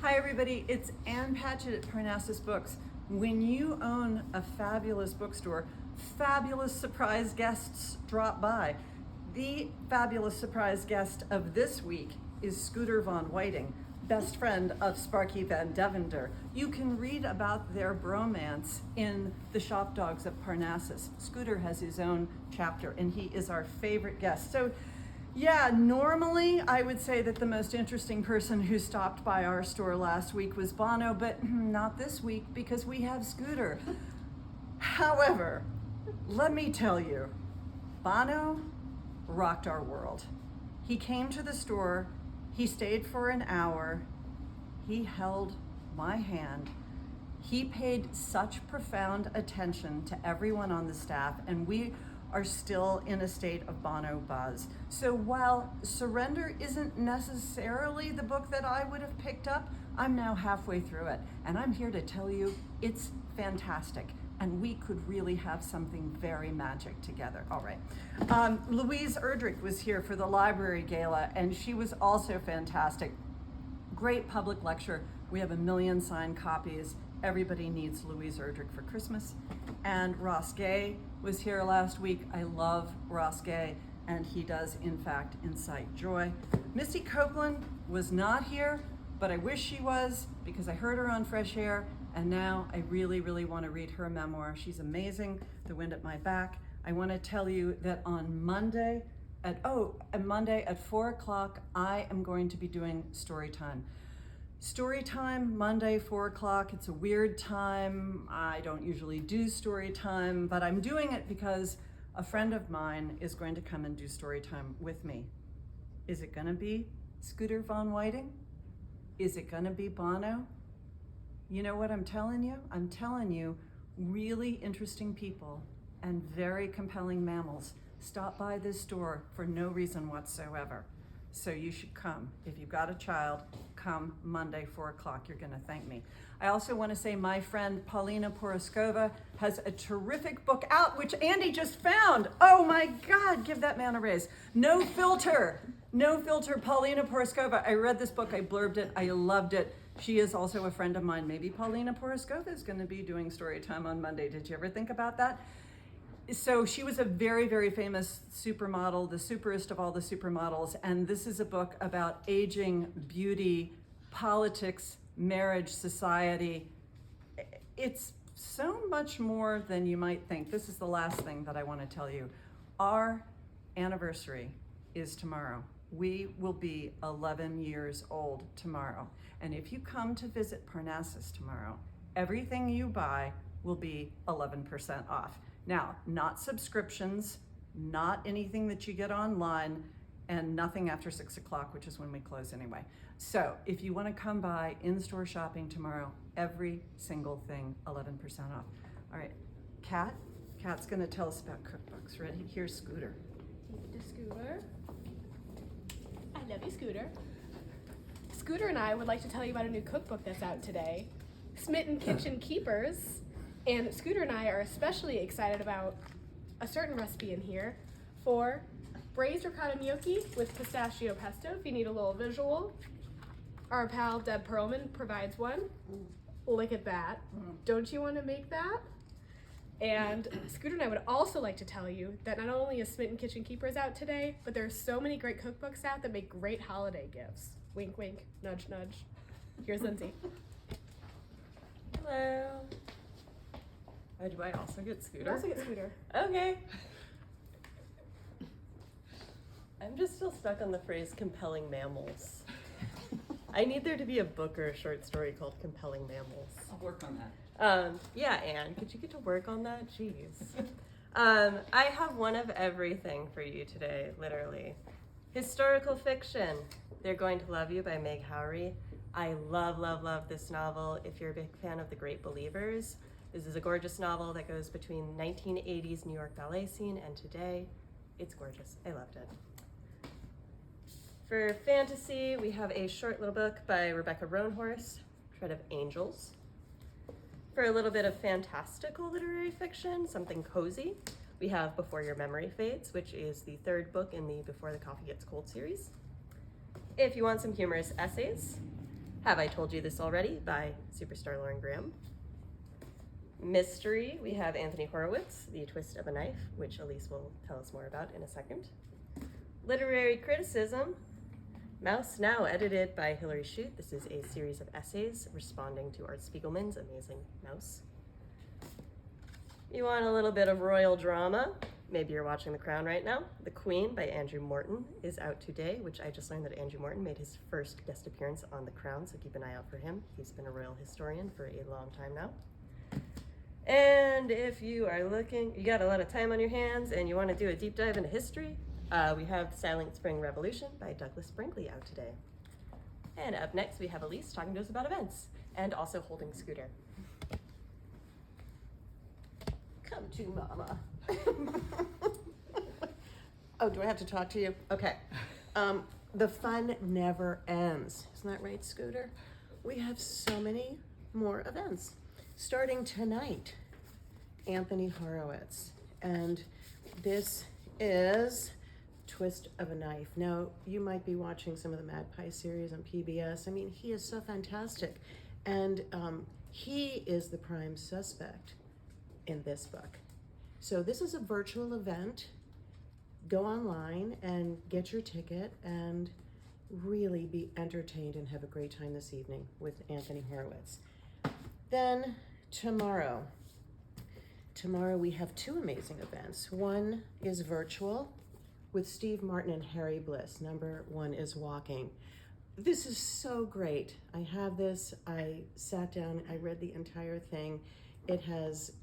Hi everybody, it's Ann Patchett at Parnassus Books. When you own a fabulous bookstore, fabulous surprise guests drop by. The fabulous surprise guest of this week is Scooter Von Whiting, best friend of Sparky Van Devender. You can read about their bromance in The Shop Dogs of Parnassus. Scooter has his own chapter and he is our favorite guest. So yeah, normally I would say that the most interesting person who stopped by our store last week was Bono, but not this week because we have Scooter. However, let me tell you, Bono rocked our world. He came to the store, he stayed for an hour, he held my hand. He paid such profound attention to everyone on the staff, and we are still in a state of Bono buzz. So while Surrender isn't necessarily the book that I would have picked up, I'm now halfway through it, and I'm here to tell you it's fantastic, and we could really have something very magic together. All right. Louise Erdrich was here for the library gala, and she was also fantastic. Great public lecture. We have 1 million signed copies. Everybody needs Louise Erdrich for Christmas. And Ross Gay was here last week. I love Ross Gay, and he does, in fact, incite joy. Misty Copeland was not here, but I wish she was because I heard her on Fresh Air, and now I really, really want to read her memoir. She's amazing, The Wind at My Back. I want to tell you that on Monday at 4 o'clock, I am going to be doing story time. Story time, Monday, 4 o'clock. It's a weird time. I don't usually do story time, but I'm doing it because a friend of mine is going to come and do story time with me. Is it gonna be Scooter Von Whiting? Is it gonna be Bono? You know what I'm telling you? I'm telling you, really interesting people and very compelling mammals stop by this store for no reason whatsoever. So you should come. If you've got a child, come Monday, 4 o'clock. You're gonna thank me. I also wanna say my friend Paulina Poroskova has a terrific book out, which Andy just found. Oh my God, give that man a raise. No Filter, Paulina Poroskova. I read this book, I blurbed it, I loved it. She is also a friend of mine. Maybe Paulina Poroskova is gonna be doing story time on Monday. Did you ever think about that? So she was a very, very famous supermodel, the superest of all the supermodels. And this is a book about aging, beauty, politics, marriage, society. It's so much more than you might think. This is the last thing that I want to tell you. Our anniversary is tomorrow. We will be 11 years old tomorrow. And if you come to visit Parnassus tomorrow, everything you buy will be 11% off. Now, not subscriptions, not anything that you get online, and nothing after 6 o'clock, which is when we close anyway. So if you want to come by in-store shopping tomorrow, every single thing 11% off. All right, Kat's going to tell us about cookbooks. Ready? Here's Scooter. Thank you, Scooter. I love you, Scooter. Scooter and I would like to tell you about a new cookbook that's out today, Smitten Kitchen Keepers. And Scooter and I are especially excited about a certain recipe in here for braised ricotta gnocchi with pistachio pesto, if you need a little visual. Our pal Deb Perlman provides one. Look at that. Don't you want to make that? And Scooter and I would also like to tell you that not only is Smitten Kitchen Keepers out today, but there are so many great cookbooks out that make great holiday gifts. Wink, wink, nudge, nudge. Here's Lindsay. Hello. Oh, do I also get Scooter? You also get Scooter. Okay. I'm just still stuck on the phrase compelling mammals. I need there to be a book or a short story called Compelling Mammals. I'll work on that. Yeah, Anne, could you get to work on that? Jeez. I have one of everything for you today, literally. Historical fiction, They're Going to Love You by Meg Howry. I love, love, love this novel. If you're a big fan of The Great Believers, this is a gorgeous novel that goes between 1980s New York ballet scene and today. It's gorgeous. I loved it. For fantasy, we have a short little book by Rebecca Roanhorse, Tread of Angels. For a little bit of fantastical literary fiction, something cozy, we have Before Your Memory Fades, which is the third book in the Before the Coffee Gets Cold series. If you want some humorous essays, Have I Told You This Already by superstar Lauren Graham. Mystery, we have Anthony Horowitz, The Twist of a Knife, which Elise will tell us more about in a second. Literary criticism, Mouse Now, edited by Hilary Shute. This is a series of essays responding to Art Spiegelman's amazing Mouse. You want a little bit of royal drama? Maybe you're watching The Crown right now. The Queen by Andrew Morton is out today, which I just learned that Andrew Morton made his first guest appearance on The Crown, so keep an eye out for him. He's been a royal historian for a long time now. And if you are looking, you got a lot of time on your hands and you want to do a deep dive into history, we have The Silent Spring Revolution by Douglas Brinkley out today. And up next, we have Elise talking to us about events and also holding Scooter. Come to mama. Oh, do I have to talk to you? Okay. The fun never ends. Isn't that right, Scooter? We have so many more events. Starting tonight, Anthony Horowitz. And this is Twist of a Knife. Now, you might be watching some of the Magpie series on PBS. I mean, he is so fantastic. And he is the prime suspect in this book. So this is a virtual event. Go online and get your ticket and really be entertained and have a great time this evening with Anthony Horowitz. Then tomorrow we have two amazing events. One is virtual with Steve Martin and Harry Bliss. Number one is walking. This is so great. I have this, I sat down, I read the entire thing. It has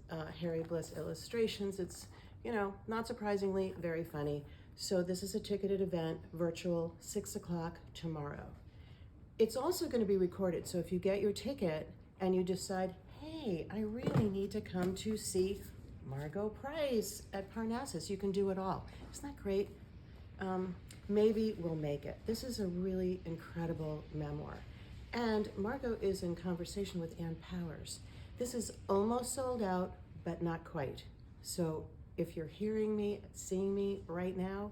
Harry Bliss illustrations. It's, not surprisingly, very funny. So this is a ticketed event, virtual, 6 o'clock tomorrow. It's also going to be recorded, so if you get your ticket and you decide, hey, I really need to come to see Margot Price at Parnassus, you can do it all. Isn't that great? Maybe we'll make it. This is a really incredible memoir. And Margot is in conversation with Ann Powers. This is almost sold out, but not quite. So if you're hearing me, seeing me right now,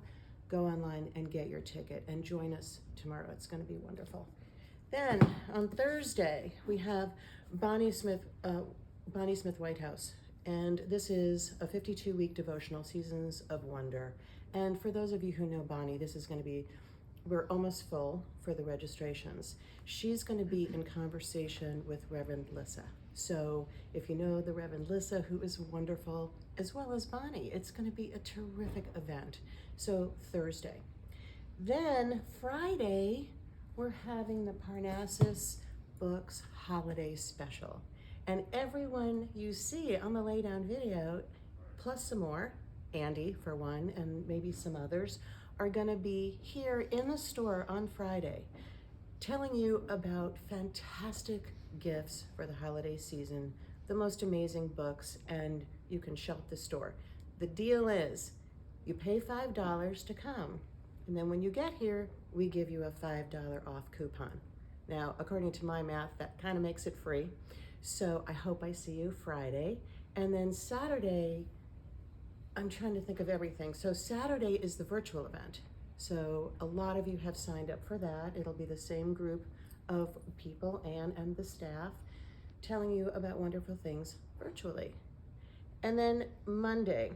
go online and get your ticket and join us tomorrow. It's going to be wonderful. Then on Thursday, we have Bonnie Smith Whitehouse. And this is a 52-week devotional, Seasons of Wonder. And for those of you who know Bonnie, this is going to be, we're almost full for the registrations. She's going to be in conversation with Reverend Lissa. So if you know the Reverend Lissa, who is wonderful, as well as Bonnie, it's going to be a terrific event. So Thursday. Then Friday, we're having the Parnassus Books Holiday Special. And everyone you see on the Laydown video, plus some more, Andy for one, and maybe some others, are going to be here in the store on Friday telling you about fantastic gifts for the holiday season, the most amazing books, and you can shop the store. The deal is you pay $5 to come, and then when you get here, we give you a $5 off coupon. Now, according to my math, that kind of makes it free. So I hope I see you Friday. And then Saturday, I'm trying to think of everything. So Saturday is the virtual event. So a lot of you have signed up for that. It'll be the same group of people, Anne and the staff, telling you about wonderful things virtually. And then Monday,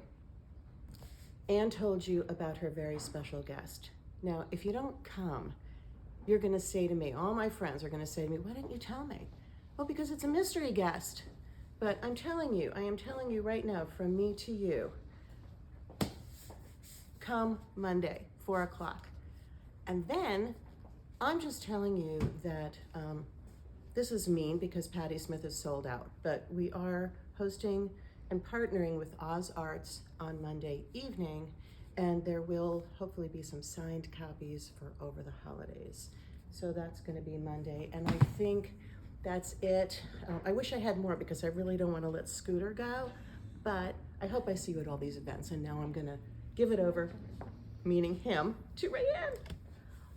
Anne told you about her very special guest. Now, if you don't come, you're gonna say to me, all my friends are gonna say to me, why didn't you tell me? Well, because it's a mystery guest. But I'm telling you, I am telling you right now, from me to you, come Monday, 4 o'clock. And then I'm just telling you that this is mean because Patti Smith is sold out, but we are hosting and partnering with Oz Arts on Monday evening, and there will hopefully be some signed copies for over the holidays. So that's going to be Monday, and I think that's it. I wish I had more because I really don't want to let Scooter go, but I hope I see you at all these events, and now I'm going to give it over, meaning him, to Rayanne.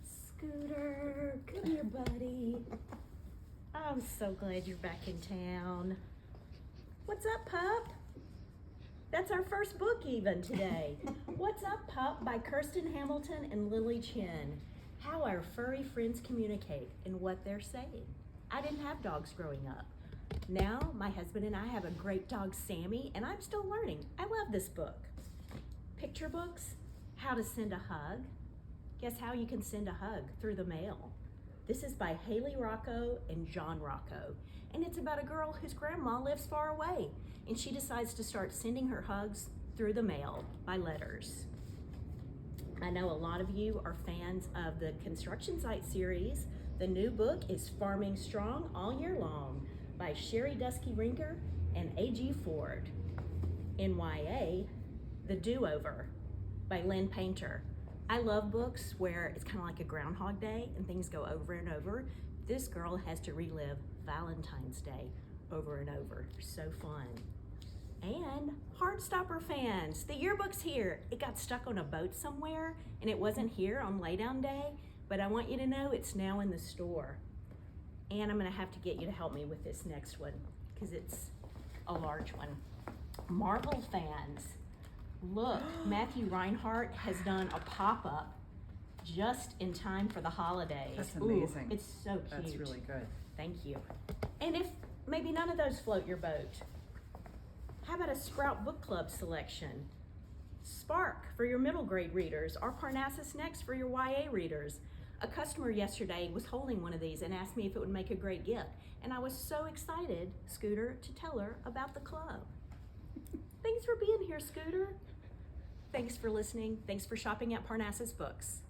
Scooter, come here, buddy. I'm so glad you're back in town. What's up, pup? That's our first book even today. What's Up, Pup by Kirsten Hamilton and Lily Chen. How our furry friends communicate and what they're saying. I didn't have dogs growing up. Now, my husband and I have a great dog, Sammy, and I'm still learning. I love this book. Picture books, How to Send a Hug. Guess how you can send a hug? Through the mail. This is by Haley Rocco and John Rocco, and it's about a girl whose grandma lives far away, and she decides to start sending her hugs through the mail by letters. I know a lot of you are fans of the Construction Site series. The new book is Farming Strong All Year Long by Sherry Dusky Rinker and A.G. Ford. In YA, The Do-Over by Lynn Painter. I love books where it's kind of like a Groundhog Day and things go over and over. This girl has to relive Valentine's Day over and over. So fun. And Heartstopper fans, the yearbook's here. It got stuck on a boat somewhere and it wasn't here on Laydown Day, but I want you to know it's now in the store. And I'm gonna have to get you to help me with this next one because it's a large one. Marvel fans, look, Matthew Reinhardt has done a pop-up just in time for the holidays. That's amazing. Ooh, it's so cute. That's really good. Thank you. And if maybe none of those float your boat, how about a Sprout Book Club selection? Spark for your middle grade readers, or Parnassus Next for your YA readers. A customer yesterday was holding one of these and asked me if it would make a great gift. And I was so excited, Scooter, to tell her about the club. Thanks for being here, Scooter. Thanks for listening. Thanks for shopping at Parnassus Books.